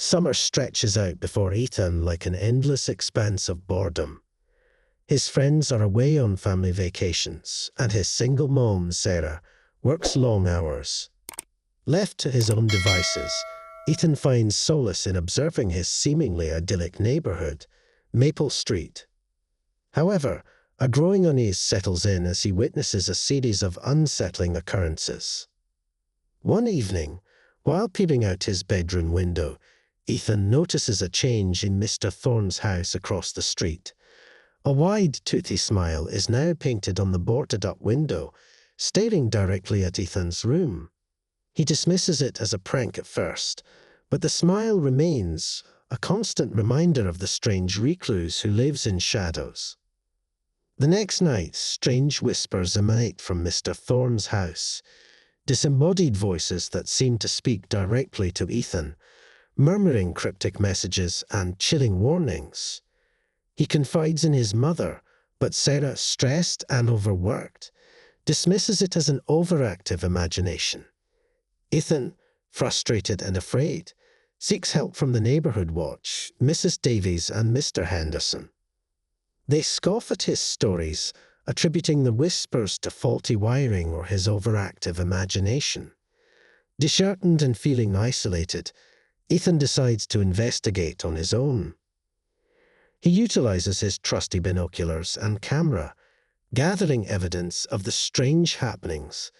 Summer stretches out before Ethan like an endless expanse of boredom. His friends are away on family vacations, and his single mom, Sarah, works long hours. Left to his own devices, Ethan finds solace in observing his seemingly idyllic neighborhood, Maple Street. However, a growing unease settles in as he witnesses a series of unsettling occurrences. One evening, while peering out his bedroom window, Ethan notices a change in Mr. Thorne's house across the street. A wide, toothy smile is now painted on the boarded-up window, staring directly at Ethan's room. He dismisses it as a prank at first, but the smile remains, a constant reminder of the strange recluse who lives in shadows. The next night, strange whispers emanate from Mr. Thorne's house, disembodied voices that seem to speak directly to Ethan, murmuring cryptic messages and chilling warnings. He confides in his mother, but Sarah, stressed and overworked, dismisses it as an overactive imagination. Ethan, frustrated and afraid, seeks help from the neighborhood watch, Mrs. Davies and Mr. Henderson. They scoff at his stories, attributing the whispers to faulty wiring or his overactive imagination. Disheartened and feeling isolated, Ethan decides to investigate on his own. He utilizes his trusty binoculars and camera, gathering evidence of the strange happenings,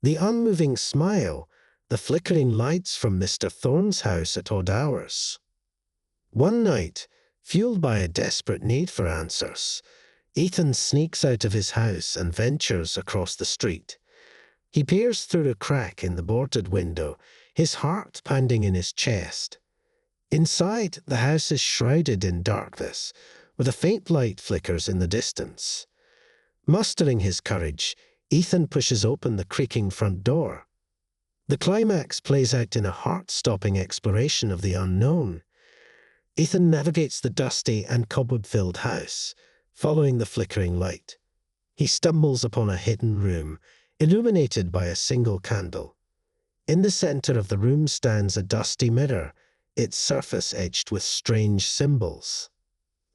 the unmoving smile, the flickering lights from Mr. Thorne's house at odd hours. One night, fueled by a desperate need for answers, Ethan sneaks out of his house and ventures across the street. He peers through a crack in the boarded window, his heart pounding in his chest. Inside, the house is shrouded in darkness, with a faint light flickers in the distance. Mustering his courage, Ethan pushes open the creaking front door. The climax plays out in a heart-stopping exploration of the unknown. Ethan navigates the dusty and cobweb-filled house, following the flickering light. He stumbles upon a hidden room, illuminated by a single candle. In the center of the room stands a dusty mirror, its surface etched with strange symbols.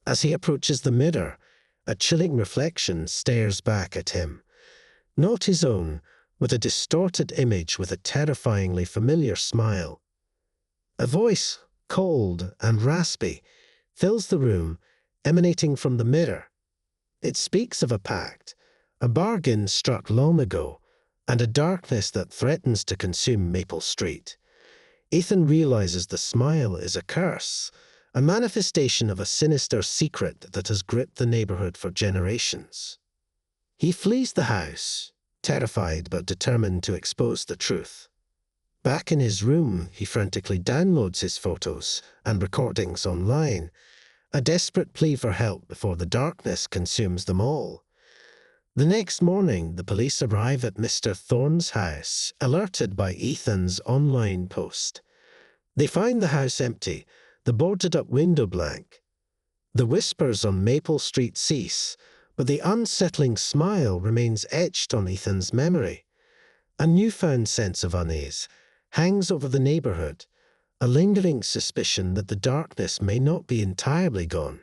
As he approaches the mirror, a chilling reflection stares back at him. Not his own, but a distorted image with a terrifyingly familiar smile. A voice, cold and raspy, fills the room, emanating from the mirror. It speaks of a pact, a bargain struck long ago, and a darkness that threatens to consume Maple Street. Ethan realizes the smile is a curse, a manifestation of a sinister secret that has gripped the neighborhood for generations. He flees the house, terrified but determined to expose the truth. Back in his room, he frantically downloads his photos and recordings online, a desperate plea for help before the darkness consumes them all. The next morning, the police arrive at Mr. Thorne's house, alerted by Ethan's online post. They find the house empty, the boarded-up window blank. The whispers on Maple Street cease, but the unsettling smile remains etched on Ethan's memory. A newfound sense of unease hangs over the neighborhood, a lingering suspicion that the darkness may not be entirely gone.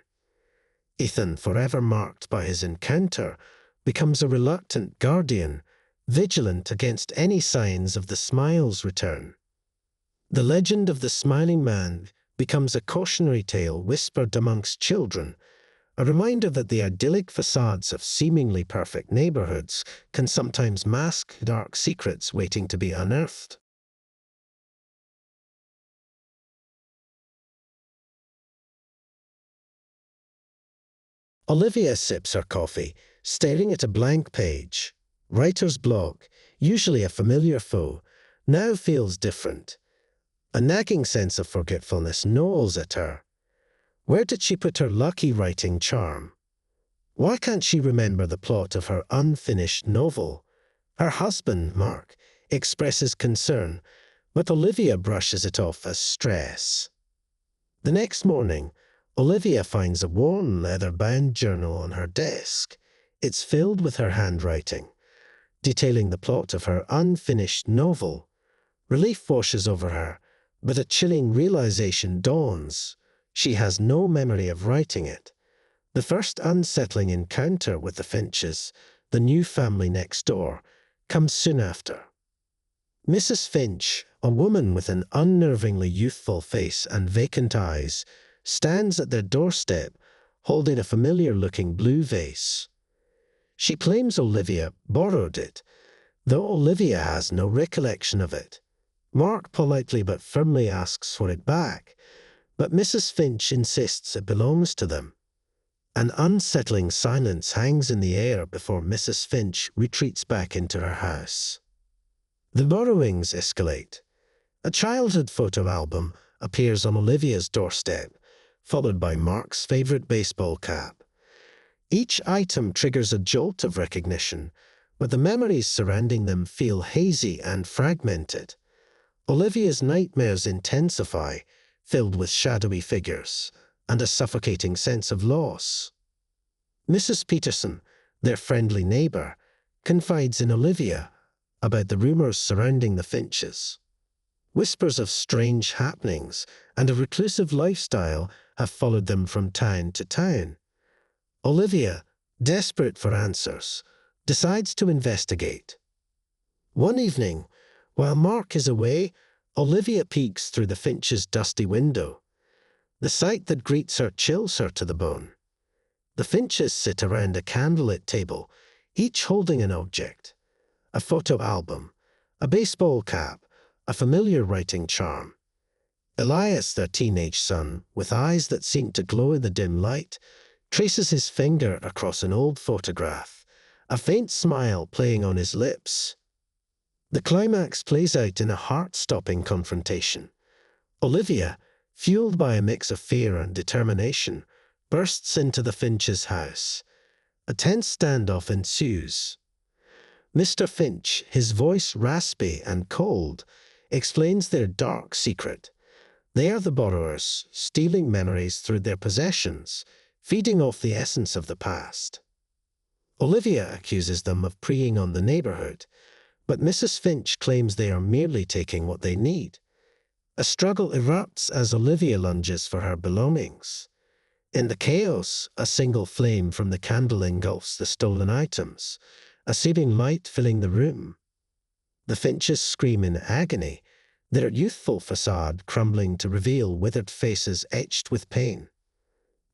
Ethan, forever marked by his encounter, becomes a reluctant guardian, vigilant against any signs of the smile's return. The legend of the smiling man becomes a cautionary tale whispered amongst children, a reminder that the idyllic facades of seemingly perfect neighborhoods can sometimes mask dark secrets waiting to be unearthed. Olivia sips her coffee, staring at a blank page. Writer's block, usually a familiar foe, now feels different. A nagging sense of forgetfulness gnaws at her. Where did she put her lucky writing charm? Why can't she remember the plot of her unfinished novel? Her husband, Mark, expresses concern, but Olivia brushes it off as stress. The next morning, Olivia finds a worn leather-bound journal on her desk. It's filled with her handwriting, detailing the plot of her unfinished novel. Relief washes over her, But a chilling realization dawns. She has no memory of writing it. The first unsettling encounter with the Finches, the new family next door, comes soon after. Mrs. Finch, a woman with an unnervingly youthful face and vacant eyes, stands at their doorstep, holding a familiar-looking blue vase. She claims Olivia borrowed it, though Olivia has no recollection of it. Mark politely but firmly asks for it back, but Mrs. Finch insists it belongs to them. An unsettling silence hangs in the air before Mrs. Finch retreats back into her house. The borrowings escalate. A childhood photo album appears on Olivia's doorstep, followed by Mark's favorite baseball cap. Each item triggers a jolt of recognition, but the memories surrounding them feel hazy and fragmented. Olivia's nightmares intensify, filled with shadowy figures and a suffocating sense of loss. Mrs. Peterson, their friendly neighbor, confides in Olivia about the rumors surrounding the Finches. Whispers of strange happenings and a reclusive lifestyle have followed them from town to town. Olivia, desperate for answers, decides to investigate. One evening, while Mark is away, Olivia peeks through the Finch's dusty window. The sight that greets her chills her to the bone. The Finches sit around a candlelit table, each holding an object. A photo album, a baseball cap, a familiar writing charm. Elias, their teenage son, with eyes that seem to glow in the dim light, traces his finger across an old photograph, a faint smile playing on his lips. The climax plays out in a heart-stopping confrontation. Olivia, fueled by a mix of fear and determination, bursts into the Finch's house. A tense standoff ensues. Mr. Finch, his voice raspy and cold, explains their dark secret. They are the borrowers, stealing memories through their possessions, feeding off the essence of the past. Olivia accuses them of preying on the neighborhood, but Mrs. Finch claims they are merely taking what they need. A struggle erupts as Olivia lunges for her belongings. In the chaos, a single flame from the candle engulfs the stolen items, a searing light filling the room. The Finches scream in agony, their youthful facade crumbling to reveal withered faces etched with pain.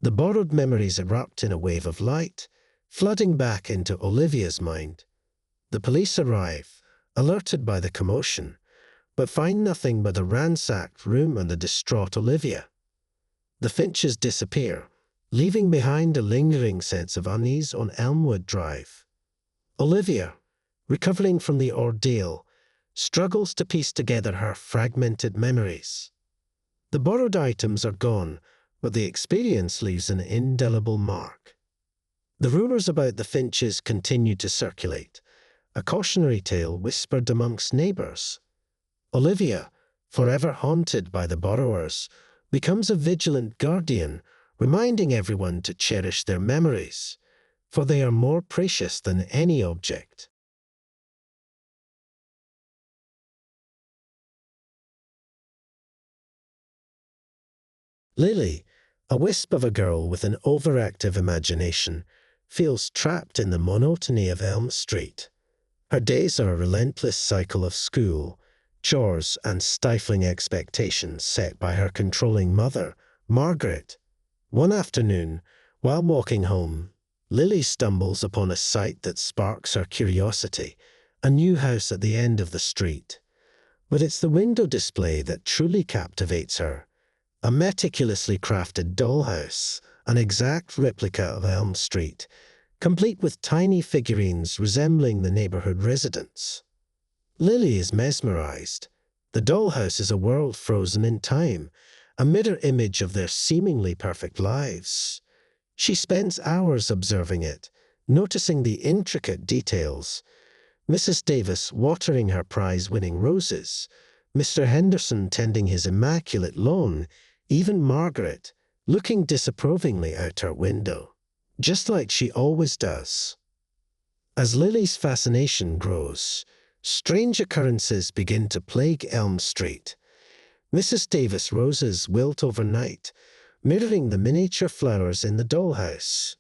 The borrowed memories erupt in a wave of light, flooding back into Olivia's mind. The police arrive, alerted by the commotion, but find nothing but a ransacked room and a distraught Olivia. The Finches disappear, leaving behind a lingering sense of unease on Elmwood Drive. Olivia, recovering from the ordeal, struggles to piece together her fragmented memories. The borrowed items are gone, but the experience leaves an indelible mark. The rumors about the Finches continue to circulate, a cautionary tale whispered amongst neighbors. Olivia, forever haunted by the borrowers, becomes a vigilant guardian, reminding everyone to cherish their memories, for they are more precious than any object. Lily, a wisp of a girl with an overactive imagination, feels trapped in the monotony of Elm Street. Her days are a relentless cycle of school, chores, and stifling expectations set by her controlling mother, Margaret. One afternoon, while walking home, Lily stumbles upon a sight that sparks her curiosity, a new house at the end of the street. But it's the window display that truly captivates her. A meticulously crafted dollhouse, an exact replica of Elm Street, complete with tiny figurines resembling the neighborhood residents. Lily is mesmerized. The dollhouse is a world frozen in time, a mirror image of their seemingly perfect lives. She spends hours observing it, noticing the intricate details. Mrs. Davis watering her prize-winning roses, Mr. Henderson tending his immaculate lawn, even Margaret looking disapprovingly out her window, just like she always does. As Lily's fascination grows, strange occurrences begin to plague Elm Street. Mrs. Davis' roses wilt overnight, mirroring the miniature flowers in the dollhouse.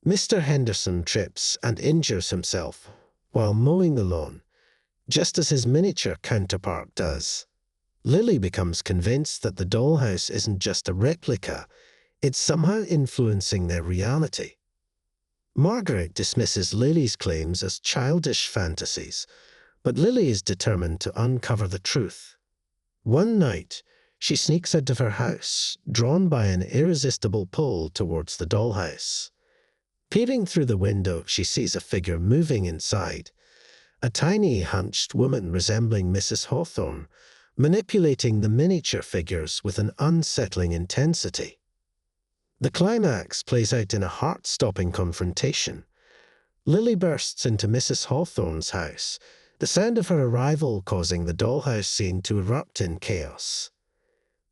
Mr. Henderson trips and injures himself while mowing the lawn, just as his miniature counterpart does. Lily becomes convinced that the dollhouse isn't just a replica, it's somehow influencing their reality. Margaret dismisses Lily's claims as childish fantasies, but Lily is determined to uncover the truth. One night, she sneaks out of her house, drawn by an irresistible pull towards the dollhouse. Peering through the window, she sees a figure moving inside, a tiny, hunched woman resembling Mrs. Hawthorne, manipulating the miniature figures with an unsettling intensity. The climax plays out in a heart-stopping confrontation. Lily bursts into Mrs. Hawthorne's house, the sound of her arrival causing the dollhouse scene to erupt in chaos.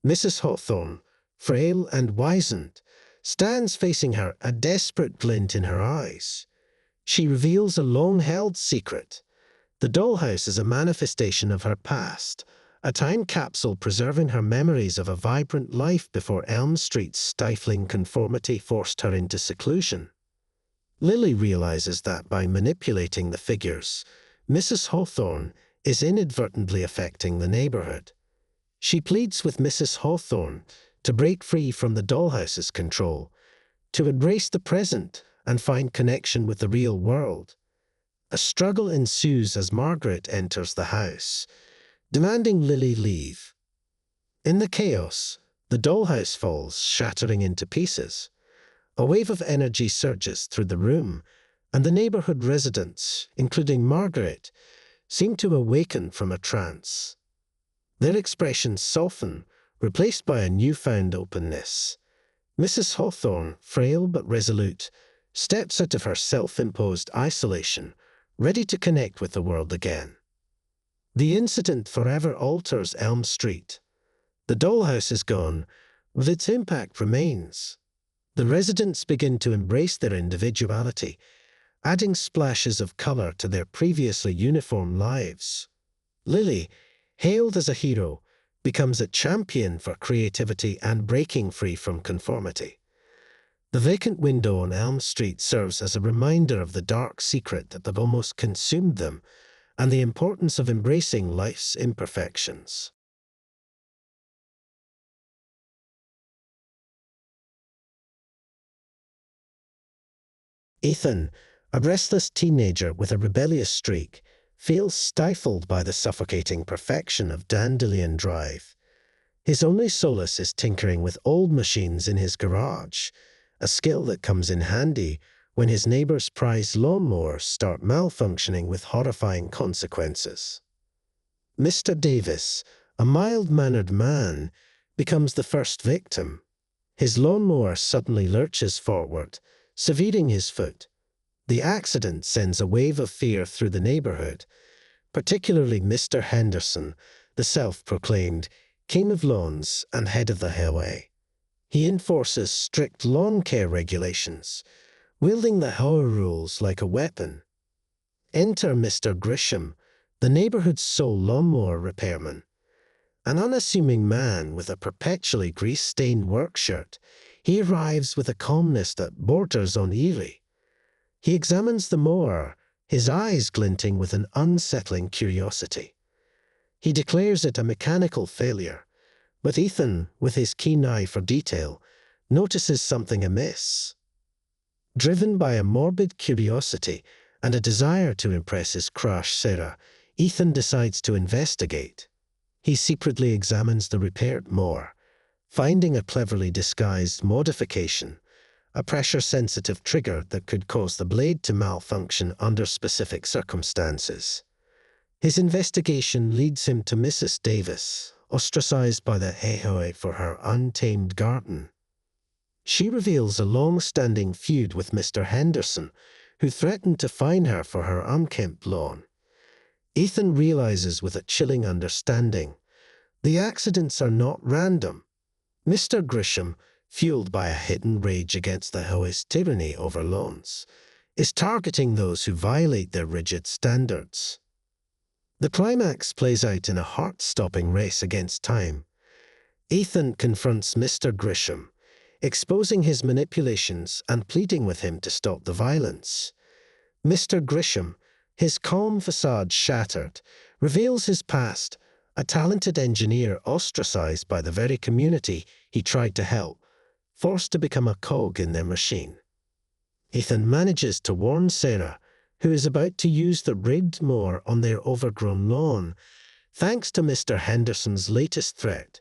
Mrs. Hawthorne, frail and wizened, stands facing her, a desperate glint in her eyes. She reveals a long-held secret. The dollhouse is a manifestation of her past, a time capsule preserving her memories of a vibrant life before Elm Street's stifling conformity forced her into seclusion. Lily realizes that by manipulating the figures, Mrs. Hawthorne is inadvertently affecting the neighborhood. She pleads with Mrs. Hawthorne to break free from the dollhouse's control, to embrace the present and find connection with the real world. A struggle ensues as Margaret enters the house, demanding Lily leave. In the chaos, the dollhouse falls, shattering into pieces. A wave of energy surges through the room, and the neighborhood residents, including Margaret, seem to awaken from a trance. Their expressions soften, replaced by a newfound openness. Mrs. Hawthorne, frail but resolute, steps out of her self-imposed isolation, ready to connect with the world again. The incident forever alters Elm Street. The dollhouse is gone, but its impact remains. The residents begin to embrace their individuality, adding splashes of color to their previously uniform lives. Lily, hailed as a hero, becomes a champion for creativity and breaking free from conformity. The vacant window on Elm Street serves as a reminder of the dark secret that had almost consumed them, and the importance of embracing life's imperfections. Ethan, a restless teenager with a rebellious streak, feels stifled by the suffocating perfection of Dandelion Drive. His only solace is tinkering with old machines in his garage, a skill that comes in handy when his neighbor's prized lawnmowers start malfunctioning with horrifying consequences. Mr. Davis, a mild-mannered man, becomes the first victim. His lawnmower suddenly lurches forward, severing his foot. The accident sends a wave of fear through the neighborhood, particularly Mr. Henderson, the self-proclaimed king of lawns and head of the highway. He enforces strict lawn care regulations, wielding the Hauer rules like a weapon. Enter Mr. Grisham, the neighborhood's sole lawnmower repairman. An unassuming man with a perpetually grease-stained work shirt, he arrives with a calmness that borders on eerie. He examines the mower, his eyes glinting with an unsettling curiosity. He declares it a mechanical failure, but Ethan, with his keen eye for detail, notices something amiss. Driven by a morbid curiosity and a desire to impress his crush, Sarah, Ethan decides to investigate. He secretly examines the repaired mower, finding a cleverly disguised modification, a pressure-sensitive trigger that could cause the blade to malfunction under specific circumstances. His investigation leads him to Mrs. Davis, ostracized by the Hehoi for her untamed garden. She reveals a long-standing feud with Mr. Henderson, who threatened to fine her for her unkempt lawn. Ethan realizes with a chilling understanding, the accidents are not random. Mr. Grisham, fueled by a hidden rage against the Hoi's tyranny over lawns, is targeting those who violate their rigid standards. The climax plays out in a heart-stopping race against time. Ethan confronts Mr. Grisham, exposing his manipulations and pleading with him to stop the violence. Mr. Grisham, his calm facade shattered, reveals his past, a talented engineer ostracized by the very community he tried to help, forced to become a cog in their machine. Ethan manages to warn Sarah, who is about to use the rigged mower on their overgrown lawn, thanks to Mr. Henderson's latest threat.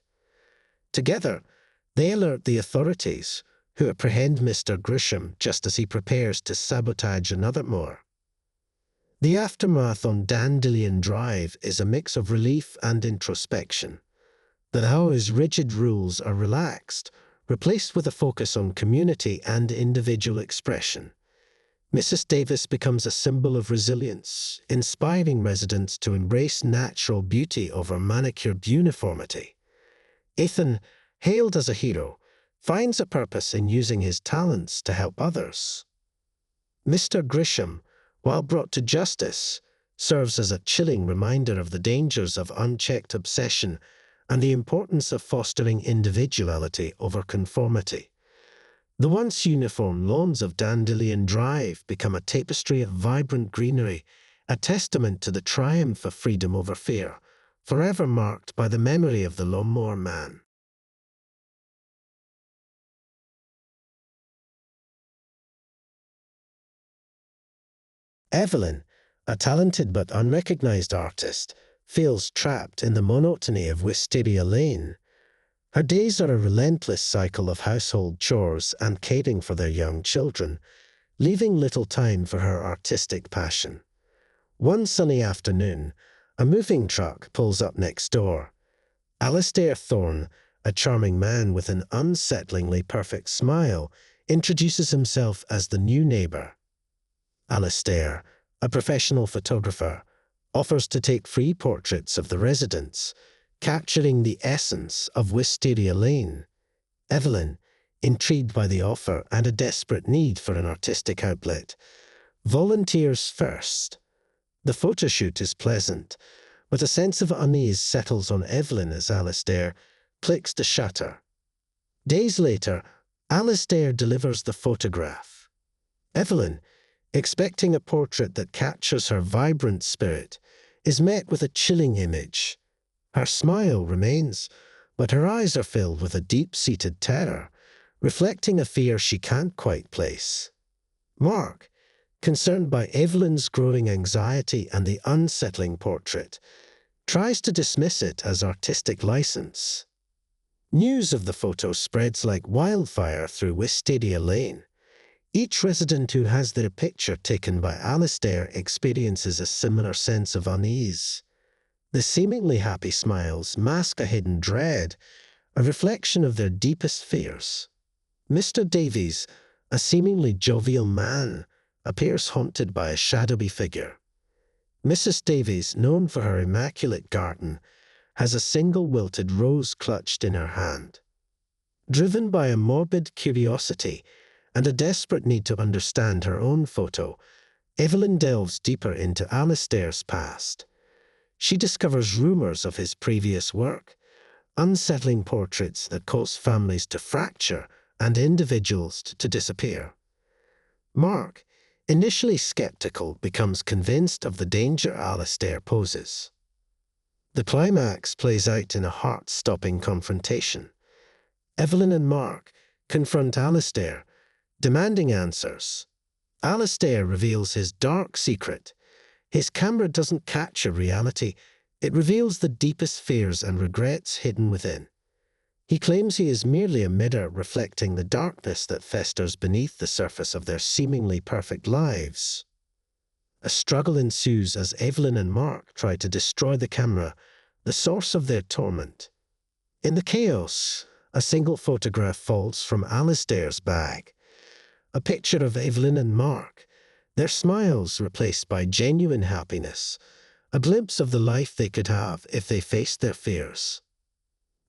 Together, they alert the authorities, who apprehend Mr. Grisham just as he prepares to sabotage another mower. The aftermath on Dandelion Drive is a mix of relief and introspection. The Now's rigid rules are relaxed, replaced with a focus on community and individual expression. Mrs. Davis becomes a symbol of resilience, inspiring residents to embrace natural beauty over manicured uniformity. Ethan, hailed as a hero, finds a purpose in using his talents to help others. Mr. Grisham, while brought to justice, serves as a chilling reminder of the dangers of unchecked obsession and the importance of fostering individuality over conformity. The once uniform lawns of Dandelion Drive become a tapestry of vibrant greenery, a testament to the triumph of freedom over fear, forever marked by the memory of the lawnmower man. Evelyn, a talented but unrecognized artist, feels trapped in the monotony of Wisteria Lane. Her days are a relentless cycle of household chores and caring for their young children, leaving little time for her artistic passion. One sunny afternoon, a moving truck pulls up next door. Alastair Thorne, a charming man with an unsettlingly perfect smile, introduces himself as the new neighbor. Alastair, a professional photographer, offers to take free portraits of the residents, capturing the essence of Wisteria Lane. Evelyn, intrigued by the offer and a desperate need for an artistic outlet, volunteers first. The photo shoot is pleasant, but a sense of unease settles on Evelyn as Alastair clicks the shutter. Days later, Alastair delivers the photograph. Evelyn, expecting a portrait that captures her vibrant spirit, is met with a chilling image. Her smile remains, but her eyes are filled with a deep-seated terror, reflecting a fear she can't quite place. Mark, concerned by Evelyn's growing anxiety and the unsettling portrait, tries to dismiss it as artistic license. News of the photo spreads like wildfire through Wisteria Lane. Each resident who has their picture taken by Alastair experiences a similar sense of unease. The seemingly happy smiles mask a hidden dread, a reflection of their deepest fears. Mr. Davies, a seemingly jovial man, appears haunted by a shadowy figure. Mrs. Davies, known for her immaculate garden, has a single wilted rose clutched in her hand. Driven by a morbid curiosity and a desperate need to understand her own photo, Evelyn delves deeper into Alastair's past. She discovers rumors of his previous work, unsettling portraits that cause families to fracture and individuals to disappear. Mark, initially skeptical, becomes convinced of the danger Alastair poses. The climax plays out in a heart-stopping confrontation. Evelyn and Mark confront Alastair, demanding answers. Alastair reveals his dark secret. His camera doesn't capture reality, it reveals the deepest fears and regrets hidden within. He claims he is merely a mirror reflecting the darkness that festers beneath the surface of their seemingly perfect lives. A struggle ensues as Evelyn and Mark try to destroy the camera, the source of their torment. In the chaos, a single photograph falls from Alastair's bag. A picture of Evelyn and Mark, their smiles replaced by genuine happiness, a glimpse of the life they could have if they faced their fears.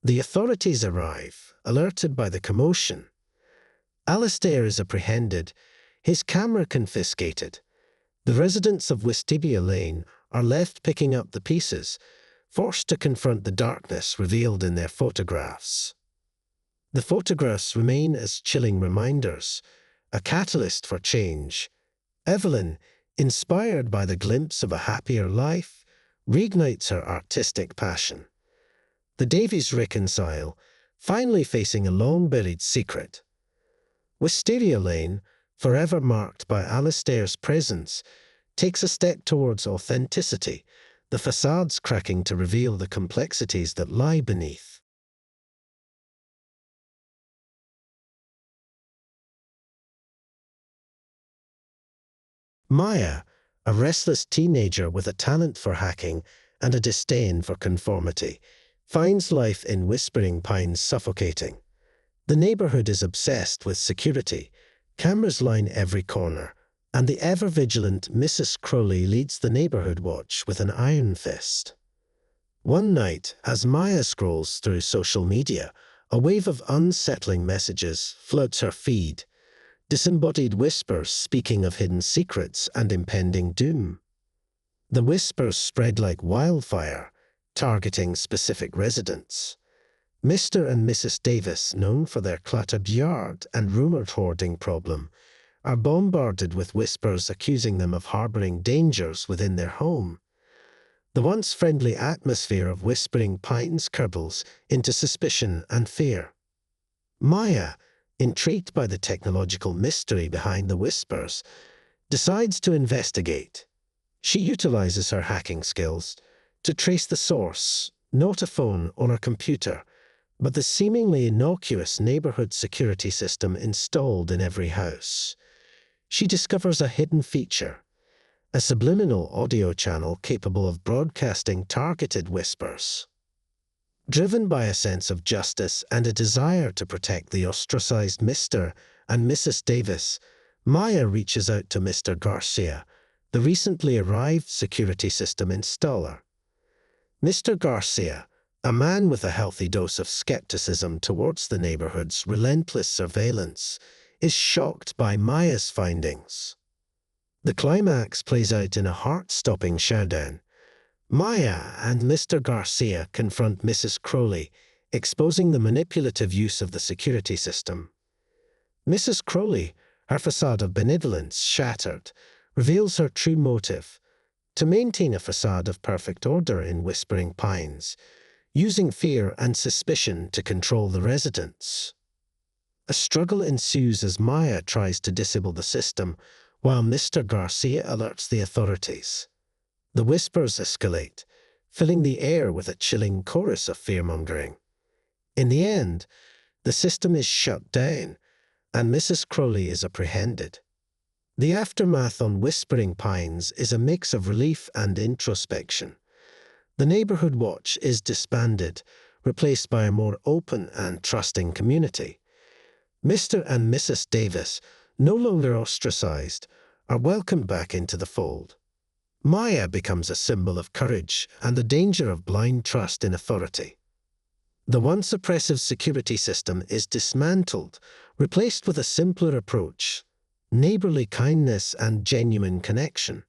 The authorities arrive, alerted by the commotion. Alastair is apprehended, his camera confiscated. The residents of Wisteria Lane are left picking up the pieces, forced to confront the darkness revealed in their photographs. The photographs remain as chilling reminders, a catalyst for change. Evelyn, inspired by the glimpse of a happier life, reignites her artistic passion. The Davies reconcile, finally facing a long-buried secret. Wisteria Lane, forever marked by Alistair's presence, takes a step towards authenticity, the facades cracking to reveal the complexities that lie beneath. Maya, a restless teenager with a talent for hacking and a disdain for conformity, finds life in Whispering Pines suffocating. The neighborhood is obsessed with security. Cameras line every corner, and the ever-vigilant Mrs. Crowley leads the neighborhood watch with an iron fist. One night, as Maya scrolls through social media, a wave of unsettling messages floods her feed. Disembodied whispers speaking of hidden secrets and impending doom. The whispers spread like wildfire, targeting specific residents. Mr. and Mrs. Davis, known for their cluttered yard and rumored hoarding problem, are bombarded with whispers accusing them of harboring dangers within their home. The once friendly atmosphere of Whispering Pines curdles into suspicion and fear. Maya, intrigued by the technological mystery behind the whispers, decides to investigate. She utilizes her hacking skills to trace the source, not a phone or a computer, but the seemingly innocuous neighborhood security system installed in every house. She discovers a hidden feature, a subliminal audio channel capable of broadcasting targeted whispers. Driven by a sense of justice and a desire to protect the ostracized Mr. and Mrs. Davis, Maya reaches out to Mr. Garcia, the recently arrived security system installer. Mr. Garcia, a man with a healthy dose of skepticism towards the neighborhood's relentless surveillance, is shocked by Maya's findings. The climax plays out in a heart-stopping showdown. Maya and Mr. Garcia confront Mrs. Crowley, exposing the manipulative use of the security system. Mrs. Crowley, her facade of benevolence shattered, reveals her true motive: to maintain a facade of perfect order in Whispering Pines, using fear and suspicion to control the residents. A struggle ensues as Maya tries to disable the system, while Mr. Garcia alerts the authorities. The whispers escalate, filling the air with a chilling chorus of fear-mongering. In the end, the system is shut down, and Mrs. Crowley is apprehended. The aftermath on Whispering Pines is a mix of relief and introspection. The neighborhood watch is disbanded, replaced by a more open and trusting community. Mr. and Mrs. Davis, no longer ostracized, are welcomed back into the fold. Maya becomes a symbol of courage and the danger of blind trust in authority. The once oppressive security system is dismantled, replaced with a simpler approach: neighborly kindness and genuine connection.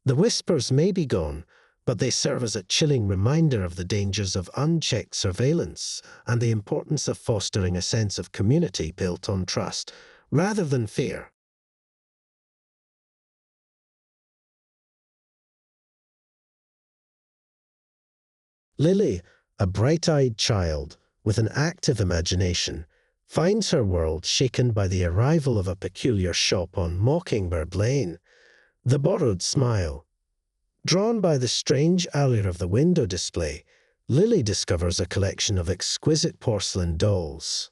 The whispers may be gone, but they serve as a chilling reminder of the dangers of unchecked surveillance and the importance of fostering a sense of community built on trust, rather than fear. Lily, a bright-eyed child with an active imagination, finds her world shaken by the arrival of a peculiar shop on Mockingbird Lane, The Borrowed Smile. Drawn by the strange allure of the window display, Lily discovers a collection of exquisite porcelain dolls.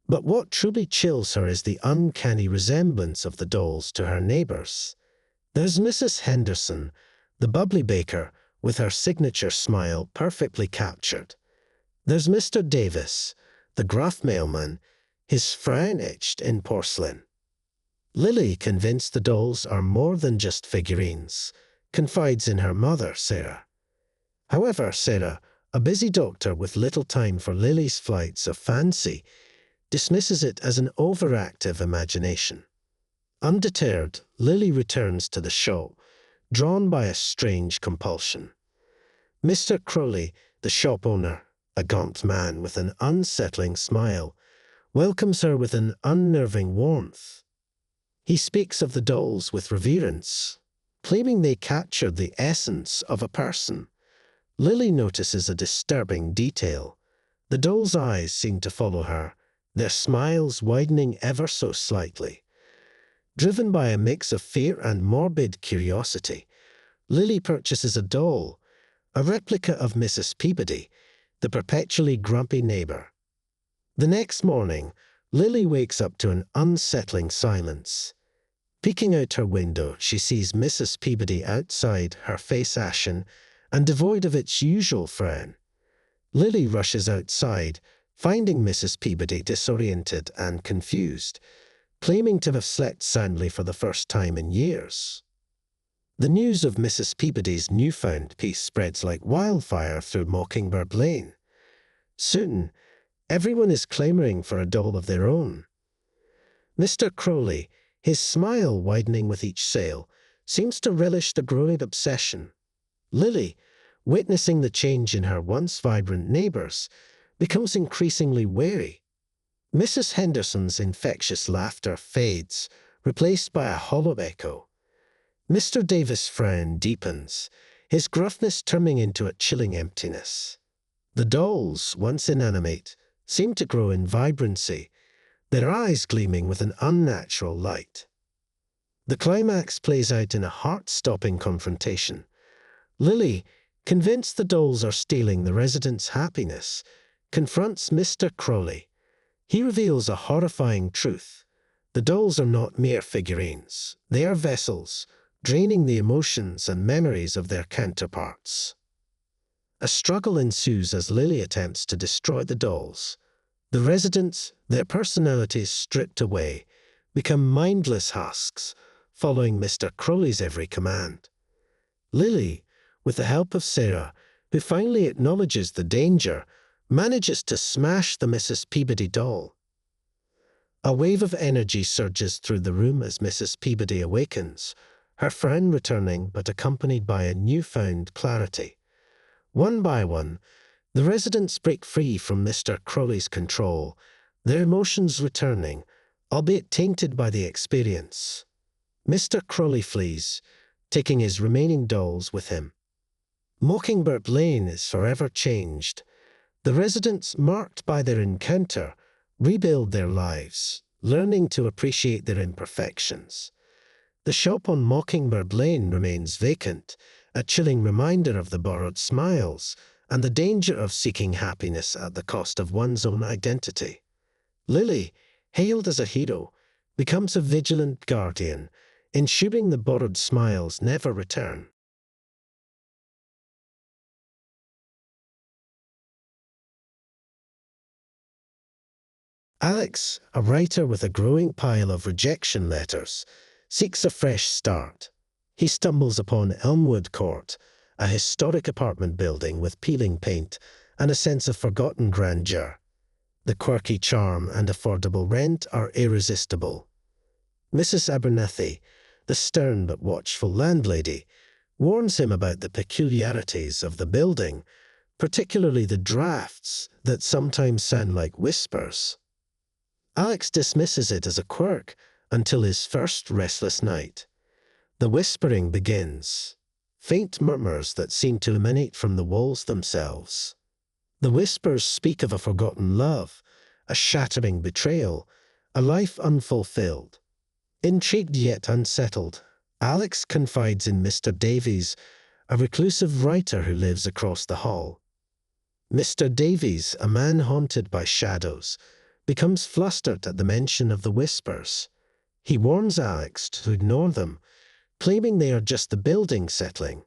But what truly chills her is the uncanny resemblance of the dolls to her neighbors. There's Mrs. Henderson, the bubbly baker, with her signature smile perfectly captured. There's Mr. Davis, the gruff mailman, his frown etched in porcelain. Lily, convinced the dolls are more than just figurines, confides in her mother, Sarah. However, Sarah, a busy doctor with little time for Lily's flights of fancy, dismisses it as an overactive imagination. Undeterred, Lily returns to the show, drawn by a strange compulsion. Mr. Crowley, the shop owner, a gaunt man with an unsettling smile, welcomes her with an unnerving warmth. He speaks of the dolls with reverence, claiming they capture the essence of a person. Lily notices a disturbing detail. The doll's eyes seem to follow her, their smiles widening ever so slightly. Driven by a mix of fear and morbid curiosity, Lily purchases a doll, a replica of Mrs. Peabody, the perpetually grumpy neighbor. The next morning, Lily wakes up to an unsettling silence. Peeking out her window, she sees Mrs. Peabody outside, her face ashen and devoid of its usual frown. Lily rushes outside, finding Mrs. Peabody disoriented and confused, claiming to have slept soundly for the first time in years. The news of Mrs. Peabody's newfound peace spreads like wildfire through Mockingbird Lane. Soon, everyone is clamoring for a doll of their own. Mr. Crowley, his smile widening with each sale, seems to relish the growing obsession. Lily, witnessing the change in her once vibrant neighbors, becomes increasingly wary. Mrs. Henderson's infectious laughter fades, replaced by a hollow echo. Mr. Davis' frown deepens, his gruffness turning into a chilling emptiness. The dolls, once inanimate, seem to grow in vibrancy, their eyes gleaming with an unnatural light. The climax plays out in a heart-stopping confrontation. Lily, convinced the dolls are stealing the residents' happiness, confronts Mr. Crowley. He reveals a horrifying truth. The dolls are not mere figurines. They are vessels, draining the emotions and memories of their counterparts. A struggle ensues as Lily attempts to destroy the dolls. The residents, their personalities stripped away, become mindless husks, following Mr. Crowley's every command. Lily, with the help of Sarah, who finally acknowledges the danger, manages to smash the Mrs. Peabody doll. A wave of energy surges through the room as Mrs. Peabody awakens, her frown returning but accompanied by a newfound clarity. One by one, the residents break free from Mr. Crowley's control, their emotions returning, albeit tainted by the experience. Mr. Crowley flees, taking his remaining dolls with him. Mockingbird Lane is forever changed. The residents, marked by their encounter, rebuild their lives, learning to appreciate their imperfections. The shop on Mockingbird Lane remains vacant, a chilling reminder of the borrowed smiles and the danger of seeking happiness at the cost of one's own identity. Lily, hailed as a hero, becomes a vigilant guardian, ensuring the borrowed smiles never return. Alex, a writer with a growing pile of rejection letters, seeks a fresh start. He stumbles upon Elmwood Court, a historic apartment building with peeling paint and a sense of forgotten grandeur. The quirky charm and affordable rent are irresistible. Mrs. Abernethy, the stern but watchful landlady, warns him about the peculiarities of the building, particularly the drafts that sometimes sound like whispers. Alex dismisses it as a quirk until his first restless night. The whispering begins, faint murmurs that seem to emanate from the walls themselves. The whispers speak of a forgotten love, a shattering betrayal, a life unfulfilled. Intrigued yet unsettled, Alex confides in Mr. Davies, a reclusive writer who lives across the hall. Mr. Davies, a man haunted by shadows, becomes flustered at the mention of the whispers. He warns Alex to ignore them, claiming they are just the building settling.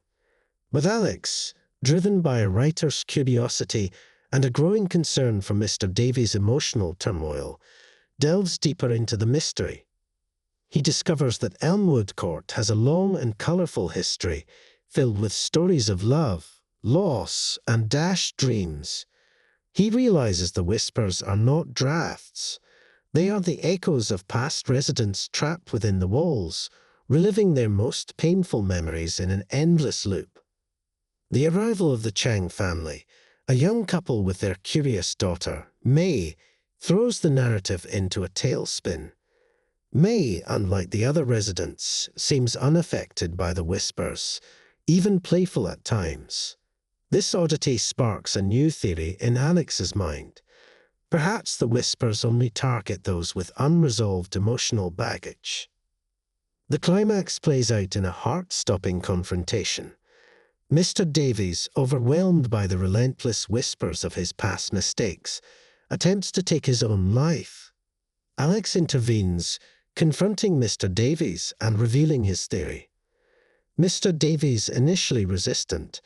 But Alex, driven by a writer's curiosity and a growing concern for Mr. Davies' emotional turmoil, delves deeper into the mystery. He discovers that Elmwood Court has a long and colourful history, filled with stories of love, loss, and dashed dreams. He realizes the whispers are not drafts. They are the echoes of past residents trapped within the walls, reliving their most painful memories in an endless loop. The arrival of the Chang family, a young couple with their curious daughter, Mei, throws the narrative into a tailspin. Mei, unlike the other residents, seems unaffected by the whispers, even playful at times. This oddity sparks a new theory in Alex's mind. Perhaps the whispers only target those with unresolved emotional baggage. The climax plays out in a heart-stopping confrontation. Mr. Davies, overwhelmed by the relentless whispers of his past mistakes, attempts to take his own life. Alex intervenes, confronting Mr. Davies and revealing his theory. Mr. Davies, initially resistant,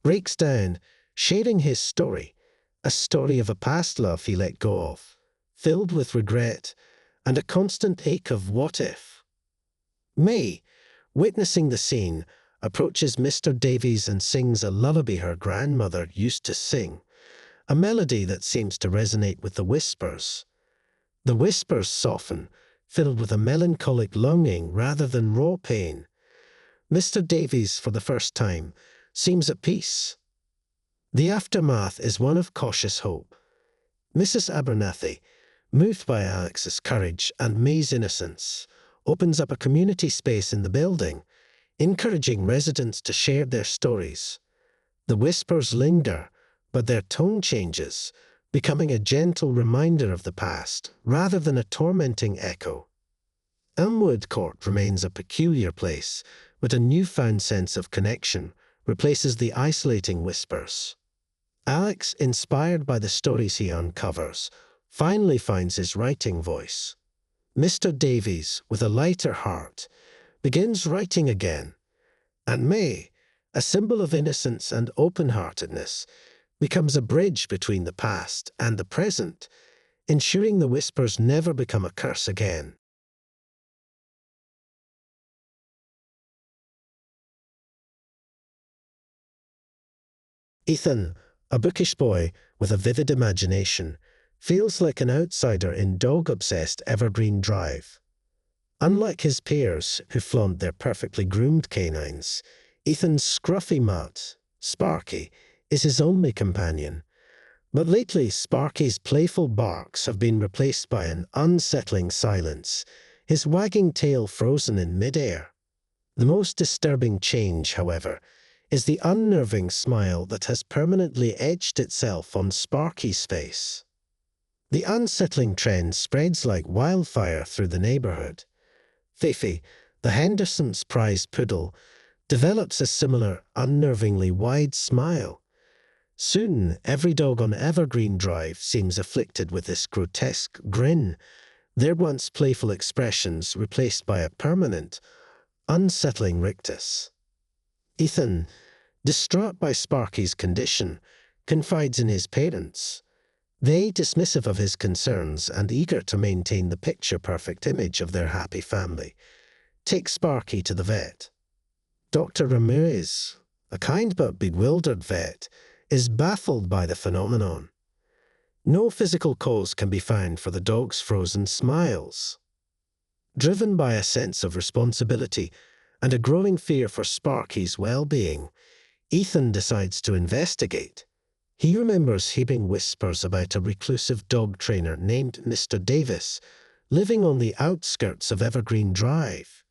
breaks down, sharing his story, a story of a past love he let go of, filled with regret and a constant ache of what if. Mei, witnessing the scene, approaches Mr. Davies and sings a lullaby her grandmother used to sing, a melody that seems to resonate with the whispers. The whispers soften, filled with a melancholic longing rather than raw pain. Mr. Davies, for the first time, seems at peace. The aftermath is one of cautious hope. Mrs. Abernathy, moved by Alex's courage and Mei's innocence, opens up a community space in the building, encouraging residents to share their stories. The whispers linger, but their tone changes, becoming a gentle reminder of the past rather than a tormenting echo. Elmwood Court remains a peculiar place, but a newfound sense of connection replaces the isolating whispers. Alex, inspired by the stories he uncovers, finally finds his writing voice. Mr. Davies, with a lighter heart, begins writing again, and Mei, a symbol of innocence and open-heartedness, becomes a bridge between the past and the present, ensuring the whispers never become a curse again. Ethan, a bookish boy with a vivid imagination, feels like an outsider in dog-obsessed Evergreen Drive. Unlike his peers, who flaunt their perfectly groomed canines, Ethan's scruffy mutt, Sparky, is his only companion. But lately, Sparky's playful barks have been replaced by an unsettling silence, his wagging tail frozen in midair. The most disturbing change, however, is the unnerving smile that has permanently etched itself on Sparky's face. The unsettling trend spreads like wildfire through the neighborhood. Fifi, the Hendersons' prized poodle, develops a similar, unnervingly wide smile. Soon, every dog on Evergreen Drive seems afflicted with this grotesque grin, their once playful expressions replaced by a permanent, unsettling rictus. Ethan, distraught by Sparky's condition, confides in his parents. They, dismissive of his concerns and eager to maintain the picture-perfect image of their happy family, take Sparky to the vet. Dr. Ramirez, a kind but bewildered vet, is baffled by the phenomenon. No physical cause can be found for the dog's frozen smiles. Driven by a sense of responsibility and a growing fear for Sparky's well-being, Ethan decides to investigate. He remembers hearing whispers about a reclusive dog trainer named Mr. Davis, living on the outskirts of Evergreen Drive.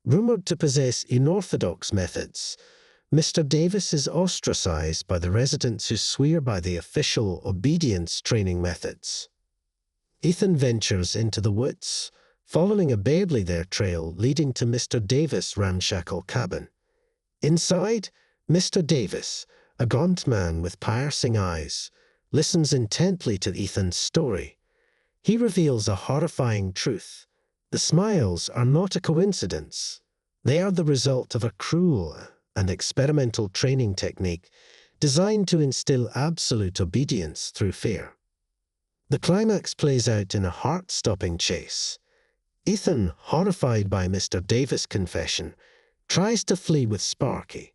Rumored to possess unorthodox methods, Mr. Davis is ostracized by the residents who swear by the official obedience training methods. Ethan ventures into the woods, following a barely there trail leading to Mr. Davis' ramshackle cabin. Inside, Mr. Davis, a gaunt man with piercing eyes, listens intently to Ethan's story. He reveals a horrifying truth. The smiles are not a coincidence. They are the result of a cruel and experimental training technique designed to instill absolute obedience through fear. The climax plays out in a heart-stopping chase. Ethan, horrified by Mr. Davis' confession, tries to flee with Sparky.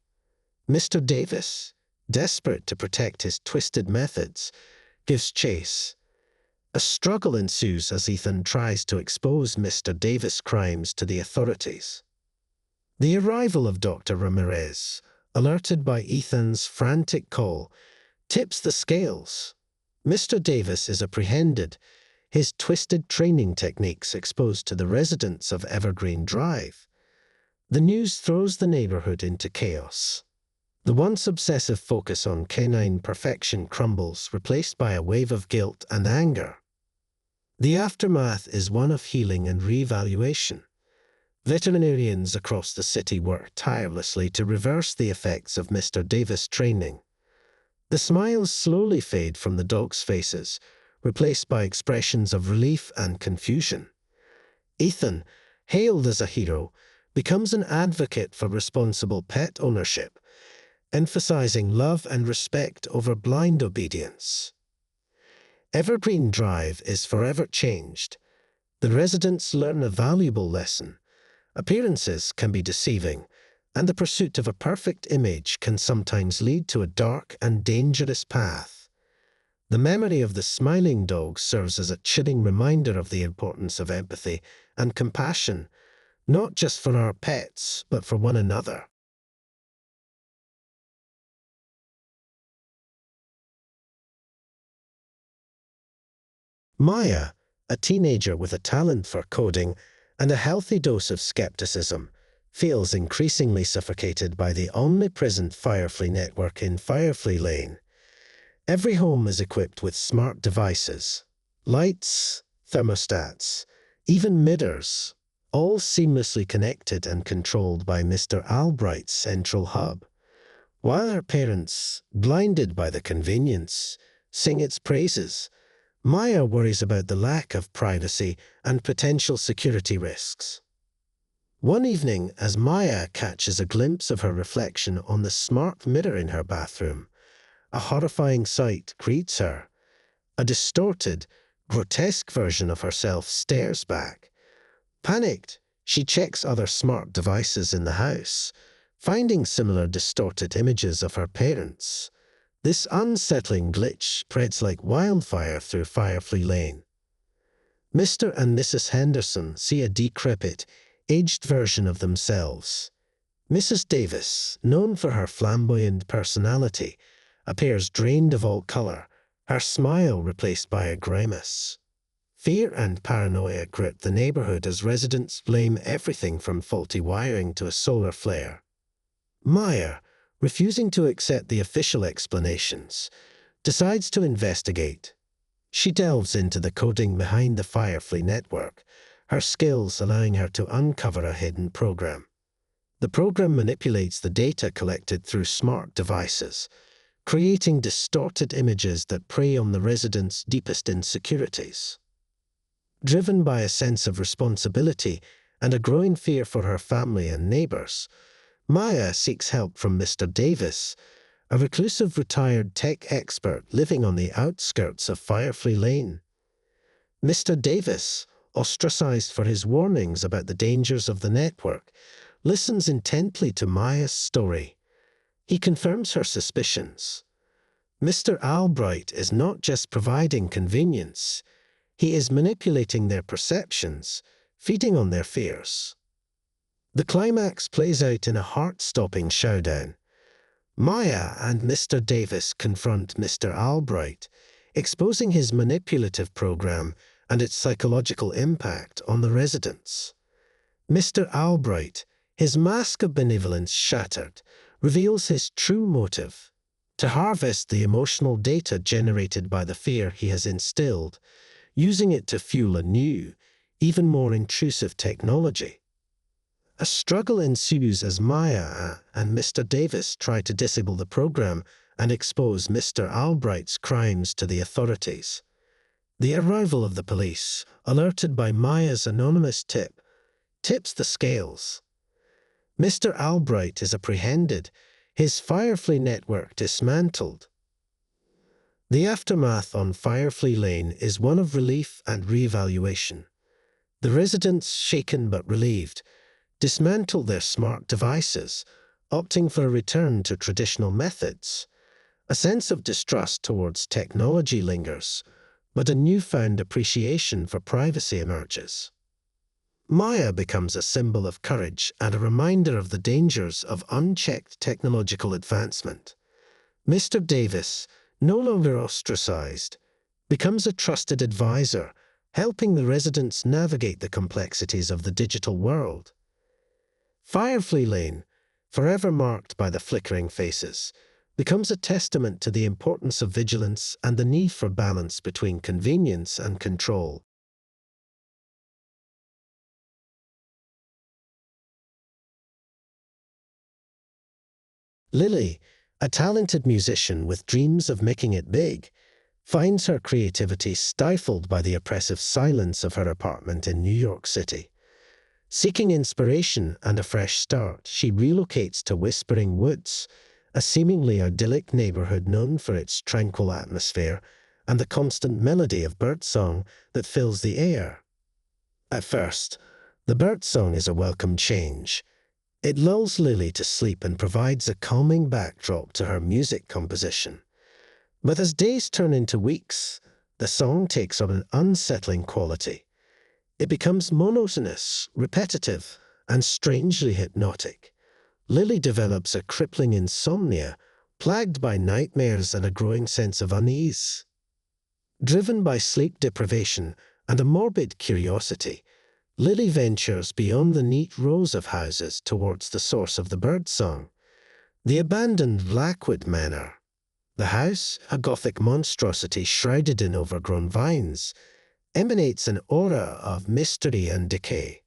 Mr. Davis, desperate to protect his twisted methods, gives chase. A struggle ensues as Ethan tries to expose Mr. Davis' crimes to the authorities. The arrival of Dr. Ramirez, alerted by Ethan's frantic call, tips the scales. Mr. Davis is apprehended, his twisted training techniques exposed to the residents of Evergreen Drive. The news throws the neighborhood into chaos. The once obsessive focus on canine perfection crumbles, replaced by a wave of guilt and anger. The aftermath is one of healing and reevaluation. Veterinarians across the city work tirelessly to reverse the effects of Mr. Davis' training. The smiles slowly fade from the dogs' faces, replaced by expressions of relief and confusion. Ethan, hailed as a hero, becomes an advocate for responsible pet ownership, emphasizing love and respect over blind obedience. Evergreen Drive is forever changed. The residents learn a valuable lesson. Appearances can be deceiving, and the pursuit of a perfect image can sometimes lead to a dark and dangerous path. The memory of the smiling dog serves as a chilling reminder of the importance of empathy and compassion, not just for our pets, but for one another. Maya, a teenager with a talent for coding and a healthy dose of skepticism, feels increasingly suffocated by the omnipresent Firefly network in Firefly Lane. Every home is equipped with smart devices, lights, thermostats, even mirrors, all seamlessly connected and controlled by Mr. Albright's central hub. While her parents, blinded by the convenience, sing its praises, Maya worries about the lack of privacy and potential security risks. One evening, as Maya catches a glimpse of her reflection on the smart mirror in her bathroom, a horrifying sight greets her. A distorted, grotesque version of herself stares back. Panicked, she checks other smart devices in the house, finding similar distorted images of her parents. This unsettling glitch spreads like wildfire through Firefly Lane. Mr. and Mrs. Henderson see a decrepit, aged version of themselves. Mrs. Davis, known for her flamboyant personality, appears drained of all color, her smile replaced by a grimace. Fear and paranoia grip the neighborhood as residents blame everything from faulty wiring to a solar flare. Maya, refusing to accept the official explanations, decides to investigate. She delves into the coding behind the Firefly network, her skills allowing her to uncover a hidden program. The program manipulates the data collected through smart devices, creating distorted images that prey on the residents' deepest insecurities. Driven by a sense of responsibility and a growing fear for her family and neighbors, Maya seeks help from Mr. Davis, a reclusive retired tech expert living on the outskirts of Firefly Lane. Mr. Davis, ostracized for his warnings about the dangers of the network, listens intently to Maya's story. He confirms her suspicions. Mr. Albright is not just providing convenience, he is manipulating their perceptions, feeding on their fears. The climax plays out in a heart-stopping showdown. Maya and Mr. Davis confront Mr. Albright, exposing his manipulative program and its psychological impact on the residents. Mr. Albright, his mask of benevolence shattered, reveals his true motive: to harvest the emotional data generated by the fear he has instilled, using it to fuel a new, even more intrusive technology. A struggle ensues as Maya and Mr. Davis try to disable the program and expose Mr. Albright's crimes to the authorities. The arrival of the police, alerted by Maya's anonymous tip, tips the scales. Mr. Albright is apprehended, his Firefly network dismantled. The aftermath on Firefly Lane is one of relief and reevaluation. The residents, shaken but relieved, dismantle their smart devices, opting for a return to traditional methods. A sense of distrust towards technology lingers, but a newfound appreciation for privacy emerges. Maya becomes a symbol of courage and a reminder of the dangers of unchecked technological advancement. Mr. Davis, no longer ostracized, becomes a trusted advisor, helping the residents navigate the complexities of the digital world. Firefly Lane, forever marked by the flickering faces, becomes a testament to the importance of vigilance and the need for balance between convenience and control. Lily, a talented musician with dreams of making it big, finds her creativity stifled by the oppressive silence of her apartment in New York City. Seeking inspiration and a fresh start, she relocates to Whispering Woods, a seemingly idyllic neighborhood known for its tranquil atmosphere and the constant melody of birdsong that fills the air. At first, the birdsong is a welcome change. It lulls Lily to sleep and provides a calming backdrop to her music composition. But as days turn into weeks, the song takes on an unsettling quality. It becomes monotonous, repetitive, and strangely hypnotic. Lily develops a crippling insomnia, plagued by nightmares and a growing sense of unease. Driven by sleep deprivation and a morbid curiosity, Lily ventures beyond the neat rows of houses towards the source of the birdsong, the abandoned Blackwood Manor. The house, a Gothic monstrosity shrouded in overgrown vines, emanates an aura of mystery and decay.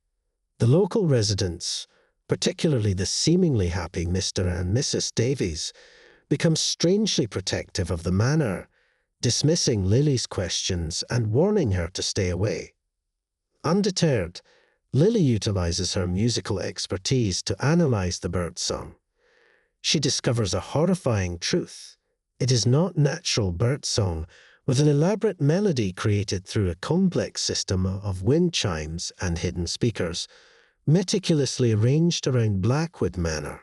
The local residents, particularly the seemingly happy Mr. and Mrs. Davies, become strangely protective of the manor, dismissing Lily's questions and warning her to stay away. Undeterred, Lily utilizes her musical expertise to analyze the birdsong. She discovers a horrifying truth. It is not natural birdsong, with an elaborate melody created through a complex system of wind chimes and hidden speakers, meticulously arranged around Blackwood Manor.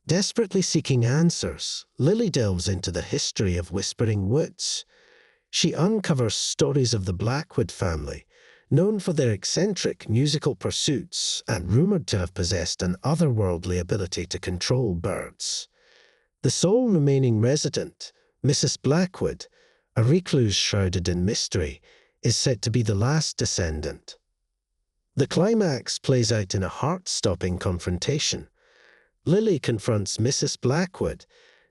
Desperately seeking answers, Lily delves into the history of Whispering Woods. She uncovers stories of the Blackwood family, known for their eccentric musical pursuits and rumored to have possessed an otherworldly ability to control birds. The sole remaining resident, Mrs. Blackwood, a recluse shrouded in mystery, is said to be the last descendant. The climax plays out in a heart-stopping confrontation. Lily confronts Mrs. Blackwood,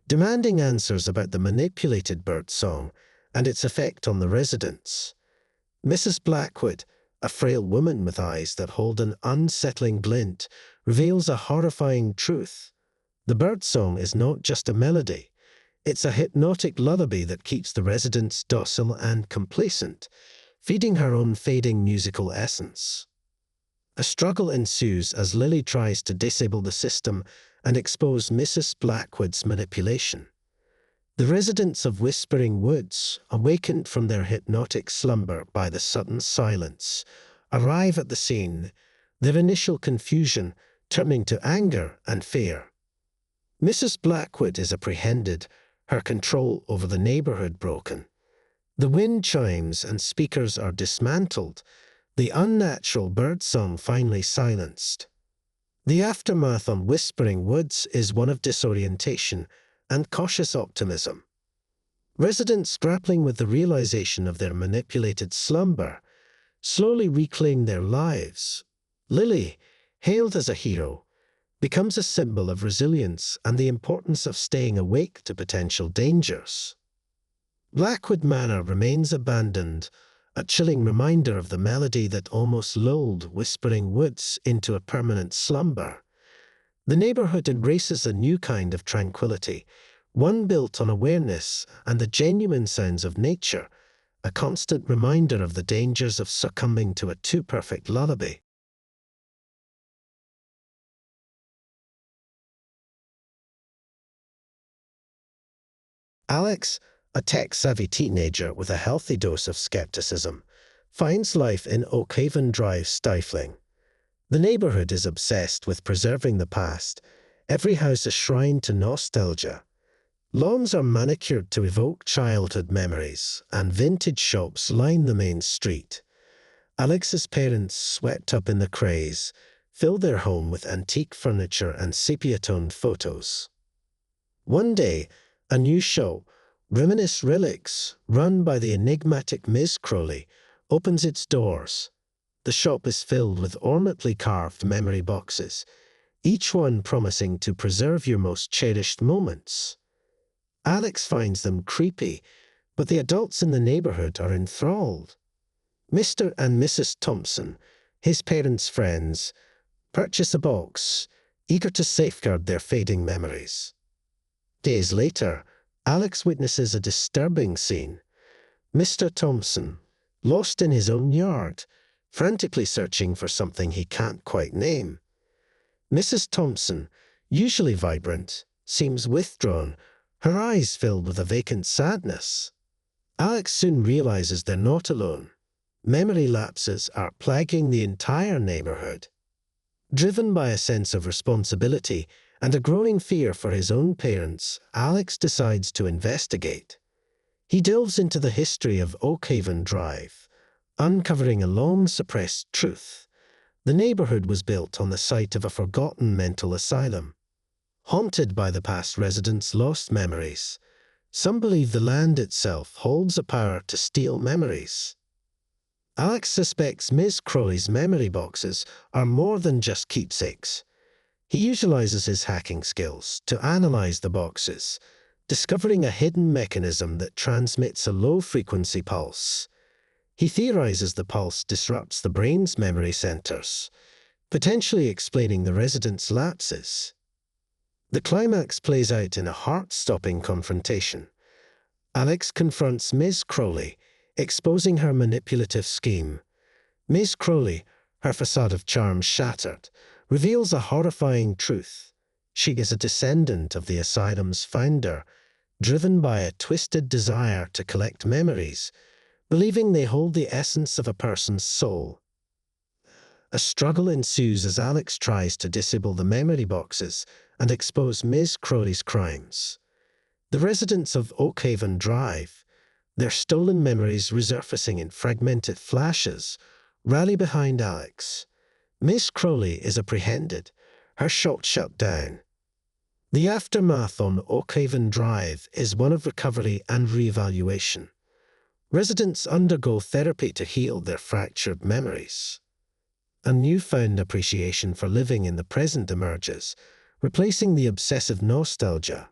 demanding answers about the manipulated birdsong and its effect on the residents. Mrs. Blackwood, a frail woman with eyes that hold an unsettling glint, reveals a horrifying truth. The birdsong is not just a melody. It's a hypnotic lullaby that keeps the residents docile and complacent, feeding her unfading musical essence. A struggle ensues as Lily tries to disable the system and expose Mrs. Blackwood's manipulation. The residents of Whispering Woods, awakened from their hypnotic slumber by the sudden silence, arrive at the scene, their initial confusion turning to anger and fear. Mrs. Blackwood is apprehended, her control over the neighborhood broken. The wind chimes and speakers are dismantled, the unnatural birdsong finally silenced. The aftermath on Whispering Woods is one of disorientation and cautious optimism. Residents grappling with the realization of their manipulated slumber slowly reclaim their lives. Lily, hailed as a hero, becomes a symbol of resilience and the importance of staying awake to potential dangers. Blackwood Manor remains abandoned, a chilling reminder of the melody that almost lulled Whispering Woods into a permanent slumber. The neighborhood embraces a new kind of tranquility, one built on awareness and the genuine sounds of nature, a constant reminder of the dangers of succumbing to a too-perfect lullaby. Alex, a tech-savvy teenager with a healthy dose of skepticism, finds life in Oakhaven Drive stifling. The neighborhood is obsessed with preserving the past, every house a shrine to nostalgia. Lawns are manicured to evoke childhood memories, and vintage shops line the main street. Alex's parents, swept up in the craze, fill their home with antique furniture and sepia-toned photos. One day, a new show, Reminisce Relics, run by the enigmatic Ms. Crowley, opens its doors. The shop is filled with ornately carved memory boxes, each one promising to preserve your most cherished moments. Alex finds them creepy, but the adults in the neighborhood are enthralled. Mr. and Mrs. Thompson, his parents' friends, purchase a box, eager to safeguard their fading memories. Days later, Alex witnesses a disturbing scene. Mr. Thompson, lost in his own yard, frantically searching for something he can't quite name. Mrs. Thompson, usually vibrant, seems withdrawn, her eyes filled with a vacant sadness. Alex soon realizes they're not alone. Memory lapses are plaguing the entire neighborhood. Driven by a sense of responsibility and a growing fear for his own parents, Alex decides to investigate. He delves into the history of Oakhaven Drive, uncovering a long-suppressed truth. The neighborhood was built on the site of a forgotten mental asylum. Haunted by the past residents' lost memories, some believe the land itself holds a power to steal memories. Alex suspects Ms. Crowley's memory boxes are more than just keepsakes. He utilizes his hacking skills to analyze the boxes, discovering a hidden mechanism that transmits a low-frequency pulse. He theorizes the pulse disrupts the brain's memory centers, potentially explaining the residents' lapses. The climax plays out in a heart-stopping confrontation. Alex confronts Ms. Crowley, exposing her manipulative scheme. Ms. Crowley, her facade of charm shattered, reveals a horrifying truth. She is a descendant of the asylum's founder, driven by a twisted desire to collect memories, believing they hold the essence of a person's soul. A struggle ensues as Alex tries to disable the memory boxes and expose Ms. Crowley's crimes. The residents of Oakhaven Drive, their stolen memories resurfacing in fragmented flashes, rally behind Alex. Ms. Crowley is apprehended, her shop shut down. The aftermath on Oakhaven Drive is one of recovery and reevaluation. Residents undergo therapy to heal their fractured memories. A newfound appreciation for living in the present emerges, replacing the obsessive nostalgia.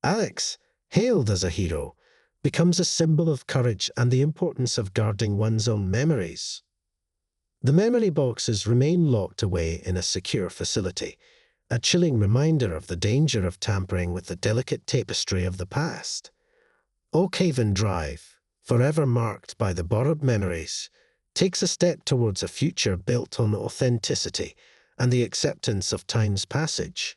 Alex, hailed as a hero, becomes a symbol of courage and the importance of guarding one's own memories. The memory boxes remain locked away in a secure facility, a chilling reminder of the danger of tampering with the delicate tapestry of the past. Oakhaven Drive, forever marked by the borrowed memories, takes a step towards a future built on authenticity and the acceptance of time's passage.